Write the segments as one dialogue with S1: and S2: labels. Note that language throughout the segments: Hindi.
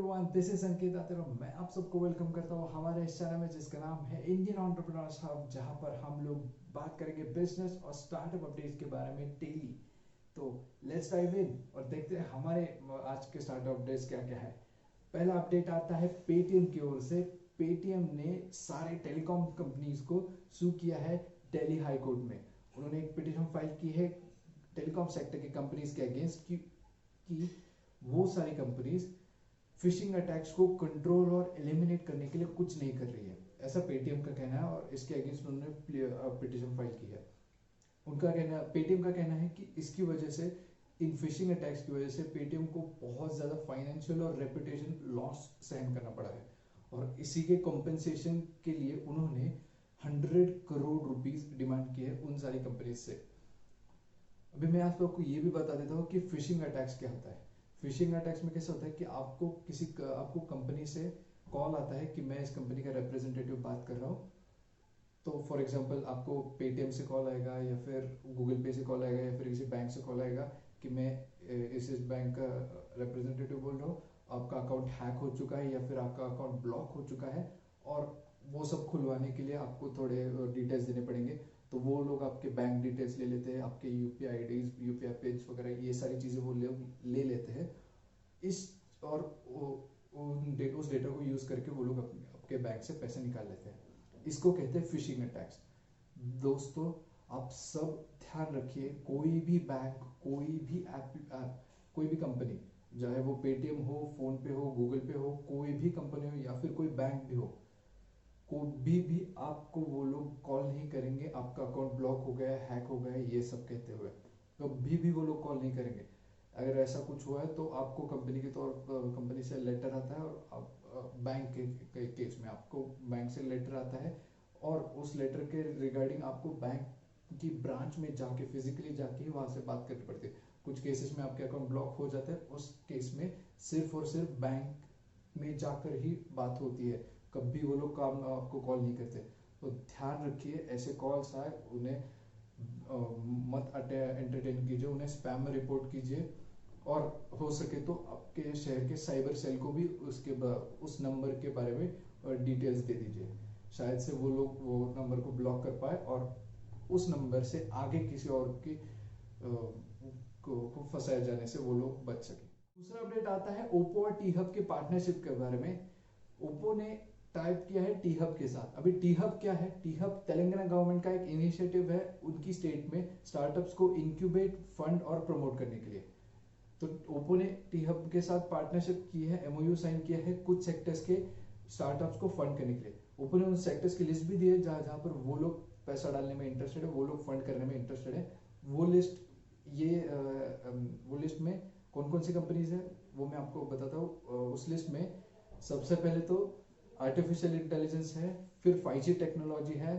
S1: एवरीवन, दिस इज अंकित आतिर और मैं आप सबको वेलकम करता हूँ हमारे इस चैनल में जिसका नाम है इंडियन एंटरप्रेन्योर्स हब, जहाँ पर हम लोग बात करेंगे बिजनेस और स्टार्टअप अपडेट्स के बारे में डेली। तो लेट्स डाइव इन और देखते हैं हमारे आज के स्टार्टअप अपडेट्स क्या क्या है। पहला अपडेट आता है पेटीएम की ओर से। पेटीएम ने सारे टेलीकॉम कंपनीज को सू किया है दिल्ली हाई कोर्ट में। उन्होंने एक पिटीशन फाइल की है टेलीकॉम सेक्टर की कंपनीज के अगेंस्ट की वो सारी कंपनीज फिशिंग अटैक्स को कंट्रोल और एलिमिनेट करने के लिए कुछ नहीं कर रही है, ऐसा पेटीएम का कहना है और इसके अगेंस्ट उन्होंने पिटीशन फाइल की है। उनका कहना, पेटीएम का कहना है कि इसकी वजह से, इन फिशिंग अटैक्स की वजह से पेटीएम को बहुत ज्यादा फाइनेंशियल और रेपुटेशन लॉस सहन करना पड़ा है और इसी के कॉम्पेंसेशन के लिए उन्होंने 100 करोड़ रुपीस डिमांड की है उन सारी कंपनीज से। अभी मैं आप लोग को ये भी बता देता हूँ कि फिशिंग अटैक्स क्या होता है। फिशिंग अटैक्स में कैसे होता है कि आपको कंपनी से कॉल आता है कि मैं इस कंपनी का रिप्रेजेंटेटिव बात कर रहा हूँ। तो फॉर एग्जांपल आपको पेटीएम से कॉल आएगा या फिर गूगल पे से कॉल आएगा या फिर किसी बैंक से कॉल आएगा कि मैं इस बैंक का रिप्रेजेंटेटिव बोल रहा हूँ, आपका अकाउंट हैक हो चुका है या फिर आपका अकाउंट ब्लॉक हो चुका है और वो सब खुलवाने के लिए आपको थोड़े डिटेल्स देने पड़ेंगे। तो वो लोग आपके बैंक डिटेल्स ले लेते हैं, आपके यूपीआई आईडीज, यूपीआई पिन्स वगैरह, ये सारी चीजें वो ले लेते हैं। इस और उस डेटा को यूज करके वो लोग आपके बैंक से पैसे निकाल लेते हैं। इसको कहते हैं फिशिंग अटैक्स। दोस्तों, आप सब ध्यान रखिए, कोई भी बैंक, कोई भी ऐप, कोई भी कंपनी, चाहे वो पेटीएम हो, फोन पे हो, गूगल पे हो, कोई भी कंपनी हो या फिर कोई बैंक भी हो, कभी भी आपको वो लोग कॉल नहीं करेंगे आपका अकाउंट ब्लॉक हो गया है, हैक हो गया है, ये सब कहते हुए कभी भी वो लोग कॉल नहीं करेंगे। अगर ऐसा कुछ हुआ है तो आपको कंपनी से लेटर आता है और आप बैंक के केस में आपको बैंक से लेटर आता है और उस लेटर के रिगार्डिंग आपको बैंक की ब्रांच में जाके, फिजिकली जाके वहां से बात करनी पड़ती है। कुछ केसेस में आपके अकाउंट ब्लॉक हो जाता है, उस केस में सिर्फ और सिर्फ बैंक में जाकर ही बात होती है, कभी वो लोग काम आपको कॉल नहीं करते। तो ध्यान रखिए, ऐसे कॉल्स आए उन्हें मत एंटरटेन कीजिए, उन्हें स्पैम में रिपोर्ट कीजिए और हो सके तो आपके शहर के साइबर सेल को भी उस नंबर के बारे में डिटेल्स दे दीजिए। शायद से वो लोग वो नंबर को ब्लॉक कर पाए और उस नंबर से आगे किसी और की को फंसाए जाने से वो लोग बच सके। दूसरा अपडेट आता है ओप्पो और टी हब के पार्टनरशिप के बारे में। ओप्पो ने टाइप किया है टी हब के साथ। अभी टी हब क्या है? टी हब तेलंगाना गवर्नमेंट का एक इनिशिएटिव है उनकी स्टेट में स्टार्टअप्स को इंक्यूबेट, फंड और प्रमोट करने के लिए। तो ओप्पो ने टी हब के साथ पार्टनरशिप की है, एमओयू साइन किया है कुछ सेक्टर्स के स्टार्टअप्स को फंड करने के लिए। ओप्पो ने उन सेक्टर्स की लिस्ट भी दी है जहां जहां पर वो लोग पैसा डालने में इंटरेस्टेड है, वो लोग फंड करने में इंटरेस्टेड है। वो लिस्ट वो लिस्ट में कौन कौन सी कंपनीज है वो मैं आपको बताता हूँ। उस लिस्ट में सबसे पहले तो आर्टिफिशियल इंटेलिजेंस है, फिर 5G टेक्नोलॉजी है,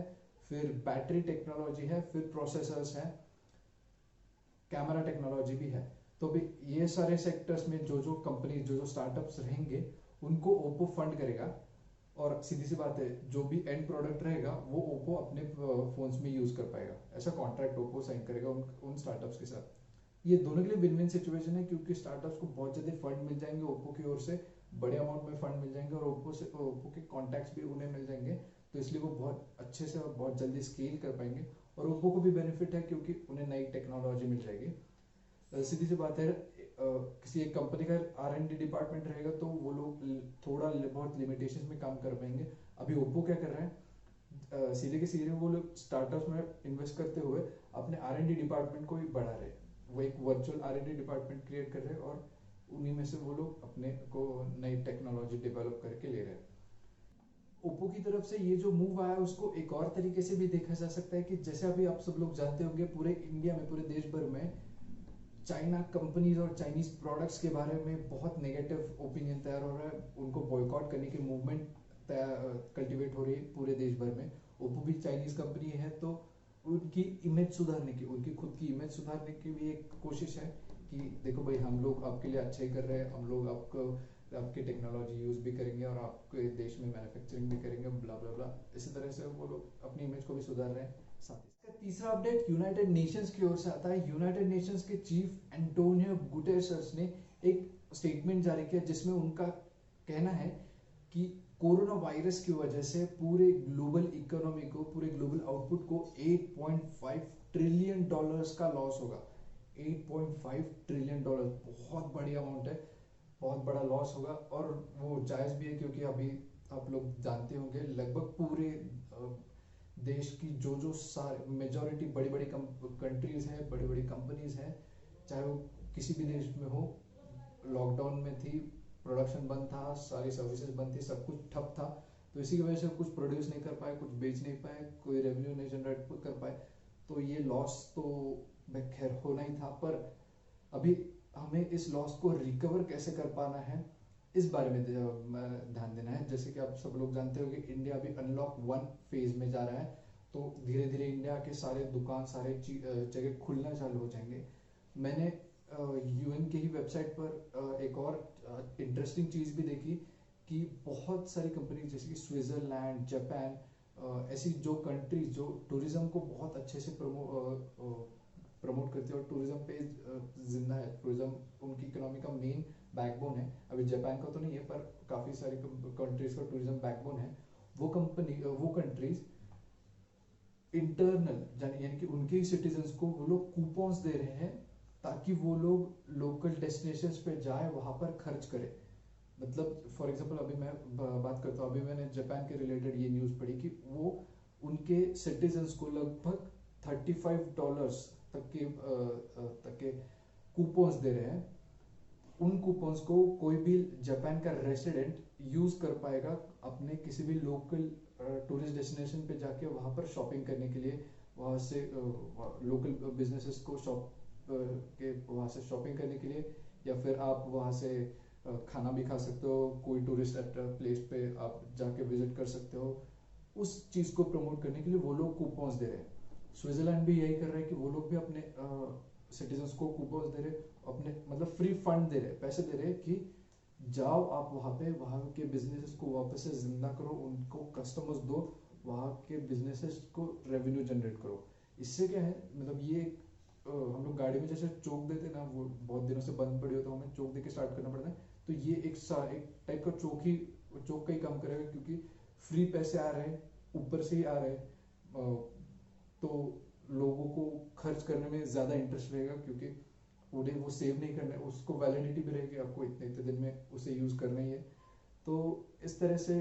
S1: फिर बैटरी टेक्नोलॉजी है, फिर प्रोसेसर्स है, कैमरा टेक्नोलॉजी भी है। तो भी ये सारे सेक्टर्स में जो जो कंपनी, जो जो स्टार्टअप्स रहेंगे उनको ओप्पो फंड करेगा और सीधी सी बात है, जो भी एंड प्रोडक्ट रहेगा वो ओप्पो अपने फोन्स में यूज कर पाएगा। ऐसा कॉन्ट्रैक्ट ओप्पो साइन करेगा उन स्टार्टअप्स के साथ। ये दोनों के लिए विन विन सिचुएशन है क्योंकि स्टार्टअप्स को बहुत जल्दी फंड मिल जाएंगे ओप्पो की ओर से, बड़े अमाउंट में फंड मिल जाएंगे और ओप्पो के कॉन्टैक्ट्स भी उन्हें मिल जाएंगे। तो इसलिए वो बहुत अच्छे से और बहुत जल्दी स्केल कर पाएंगे और ओप्पो को भी बेनिफिट है क्योंकि उन्हें नई टेक्नोलॉजी मिल जाएगी। सीधी सी बात है, किसी एक कंपनी का R&D डिपार्टमेंट रहेगा तो वो लोग थोड़ा बहुत लिमिटेशंस में काम कर पाएंगे। अभी ओप्पो क्या कर रहे हैं, सीधे के सीधे वो लोग स्टार्टअप्स में इन्वेस्ट करते हुए अपने R&D डिपार्टमेंट को भी बढ़ा रहे हैं। वो एक वर्चुअल R&D डिपार्टमेंट क्रिएट कर रहे हैं और उन्हीं में से वो लोग अपने को नई टेक्नोलॉजी डेवलप करके ले रहे हैं। ओप्पो की तरफ से ये जो मूव आया उसको एक और तरीके से भी देखा जा सकता है कि जैसे अभी आप सब लोग जानते होंगे, पूरे इंडिया में, पूरे देश भर में चाइना कंपनीज और चाइनीज प्रोडक्ट्स के बारे में बहुत नेगेटिव ओपिनियन तैयार हो रहा है, उनको बॉयकॉट करने की मूवमेंट कल्टीवेट हो रही है पूरे देश भर में। ओप्पो भी चाइनीज कंपनी है तो उनकी इमेज सुधारने की, उनकी खुद की इमेज सुधारने की भी एक कोशिश है कि देखो भाई, हम लोग आपके लिए अच्छा ही कर रहे हैं, हम लोग आपकी टेक्नोलॉजी यूज भी करेंगे और आपके देश में मैन्युफैक्चरिंग भी करेंगे, ब्ला ब्ला ब्ला। इसी तरह से वो लोग अपनी इमेज को भी सुधार रहे हैं। साथ ही तीसरा अपडेट यूनाइटेड नेशंस की ओर से आता है। यूनाइटेड नेशंस के चीफ एंटोनियो गुटेरेस ने एक स्टेटमेंट जारी किया जिसमें उनका कहना है कि कोरोना वायरस की वजह से पूरे ग्लोबल इकोनॉमी को, पूरे ग्लोबल आउटपुट को 8.5 ट्रिलियन डॉलर्स का लॉस होगा। 8.5 ट्रिलियन डॉलर बहुत बड़ी अमाउंट है, बहुत बड़ा लॉस होगा। और वो जायज़ भी है क्योंकि अभी आप लोग जानते होंगे लगभग पूरे देश की जो सारे मेजॉरिटी बड़ी बड़ी कंट्रीज हैं, बड़ी बड़ी कंपनीज हैं, चाहे वो किसी भी देश में हो, लॉकडाउन में थी, प्रोडक्शन बंद था, सारी सर्विसेज बंद थी, सब कुछ ठप था। तो इसी की वजह से कुछ प्रोड्यूस नहीं कर पाए, कुछ बेच नहीं पाए, कोई रेवेन्यू नहीं जनरेट कर पाए। तो ये लॉस तो खैर होना ही था, पर अभी हमें इस लॉस को रिकवर कैसे कर पाना है इस बारे में ध्यान देना है। जैसे कि आप सब लोग जानते हो कि इंडिया अभी अनलॉक 1 फेज में जा रहा है, तो धीरे धीरे इंडिया के सारे दुकान, सारे जगह खुलना चालू हो जाएंगे। मैंने यूएन के ही वेबसाइट पर एक और इंटरेस्टिंग चीज़ भी देखी कि बहुत सारी कंपनी जैसे कि स्विट्जरलैंड, जापान, ऐसी जो कंट्रीज जो टूरिज्म को बहुत अच्छे से प्रमोट करती है और टूरिज्म पे जिंदा है, टूरिज्म उनकी इकोनॉमी का मेन बैकबोन है। अभी जापान का तो नहीं है, पर काफ़ी सारी कंट्रीज का टूरिज्म बैकबोन है। वो कंट्रीज इंटरनल यानी कि उनके ही सिटीजन्स को वो लोग कूपन्स दे रहे हैं ताकि वो लोग लोकल डेस्टिनेशंस पे जाए, वहाँ पर खर्च करें। मतलब फॉर एग्जांपल अभी मैं बात करता हूँ, अभी मैंने जापान के रिलेटेड ये न्यूज़ पढ़ी कि वो उनके सिटीजन्स को लगभग $35 तक के कूपन्स दे रहे हैं। उन कूपन्स को कोई भी जापान का रेसिडेंट यूज कर पाएगा अपने किसी भी लोकल टूरिस्ट डेस्टिनेशन पे जाके वहाँ पर शॉपिंग करने के लिए, वहाँ से लोकल बिजनेसेस को वहाँ से शॉपिंग करने के लिए, या फिर आप वहाँ से खाना भी खा सकते हो, कोई टूरिस्ट प्लेस पे आप जाके विजिट कर सकते हो। उस चीज़ को प्रमोट करने के लिए वो लोग कूपन्स दे रहे हैं। स्विट्जरलैंड भी यही कर रहा है कि वो लोग भी अपने सिटीजन्स को कूपन्स दे रहे, अपने मतलब फ्री फंड दे रहे, पैसे दे रहे कि जाओ आप वहाँ पे, वहाँ के बिजनेसेस को वापस से जिंदा करो, उनको कस्टमर्स दो, वहाँ के बिजनेसेस को रेवेन्यू जनरेट करो। इससे क्या है, मतलब ये हम लोग गाड़ी में जैसे चौक देते ना, वो बहुत दिनों से बंद पड़ी हो तो हमें चौक दे के स्टार्ट करना पड़ता है, तो ये एक टाइप का चौक का ही काम करेगा, क्योंकि फ्री पैसे आ रहे हैं, ऊपर से ही आ रहे हैं, तो लोगों को खर्च करने में ज़्यादा इंटरेस्ट रहेगा, क्योंकि उन्हें वो सेव नहीं करना है, उसको वैलिडिटी भी रहेगी, आपको इतने इतने दिन में उसे यूज़ करना ही है। तो इस तरह से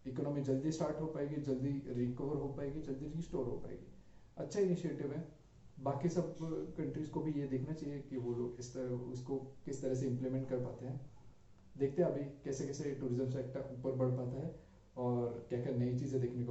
S1: इकोनॉमी जल्दी स्टार्ट हो पाएगी, जल्दी रिकवर हो पाएगी, जल्दी रिस्टोर हो पाएगी। अच्छा इनिशिएटिव है। बाकी सब कंट्रीज को भी ये देखना चाहिए कि वो लोग इस तरह उसको किस तरह से इम्प्लीमेंट कर पाते हैं। देखते हैं अभी कैसे कैसे टूरिज्म सेक्टर ऊपर बढ़ पाता है और क्या क्या नई चीज़ें देखने को